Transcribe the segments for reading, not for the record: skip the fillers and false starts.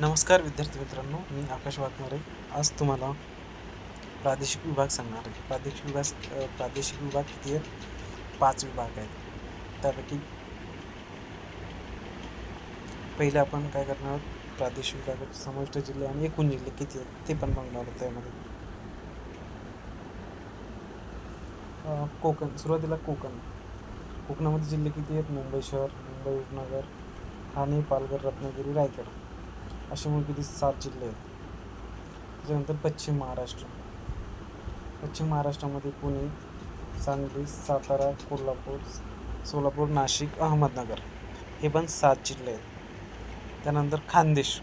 नमस्कार विद्यार्थी मित्रांनो, मी आकाश वाघमारे. आज तुम्हाला प्रादेशिक विभाग सांगणार आहे. प्रादेशिक विभाग किती आहेत? 5 विभाग आहेत. त्यापैकी पहिले आपण काय करणार आहोत, प्रादेशिक विभागात समाविष्ट जिल्हे आणि एकूण जिल्हे किती आहेत ते पण बघणार आहोत. त्यामध्ये कोकण, सुरुवातीला कोकणामध्ये जिल्हे किती आहेत? मुंबई शहर, मुंबई उपनगर, ठाणे, पालघर, रत्नागिरी, रायगड असे मिळून किती? 7 जिल्हे आहेत. त्याच्यानंतर पश्चिम महाराष्ट्रामध्ये पुणे, सांगली, सातारा, कोल्हापूर, सोलापूर, नाशिक, अहमदनगर हे पण 7 जिल्हे आहेत. त्यानंतर खानदेश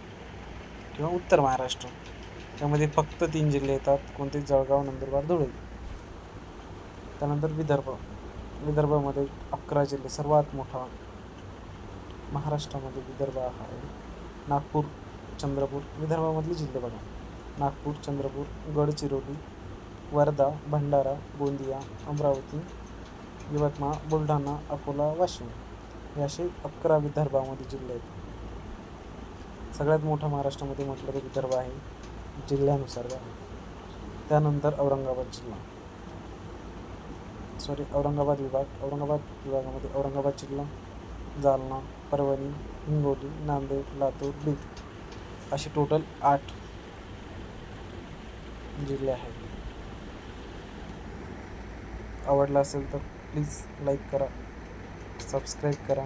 किंवा उत्तर महाराष्ट्र, त्यामध्ये फक्त 3 जिल्हे येतात. कोणते? जळगाव, नंदुरबार, धुळे. त्यानंतर विदर्भामध्ये 11 जिल्हे. सर्वात मोठा महाराष्ट्रामध्ये विदर्भ आहे. नागपूर, चंद्रपूर. विदर्भामधले जिल्हे बघा: नागपूर, चंद्रपूर, गडचिरोली, वर्धा, भंडारा, गोंदिया, अमरावती, यवतमाळ, बुलढाणा, अकोला, वाशिम हे असे 11 विदर्भामध्ये जिल्हे आहेत. सगळ्यात मोठा महाराष्ट्रामध्ये म्हटलं तर विदर्भ आहे, जिल्ह्यानुसार बघा. त्यानंतर औरंगाबाद विभागामध्ये औरंगाबाद जिल्हा, जालना, परभणी, हिंगोली, नांदेड, लातूर, बीड असे टोटल 8 जिल्हे आहेत. आवडला असेल तर प्लीज लाईक करा, सबस्क्राईब करा.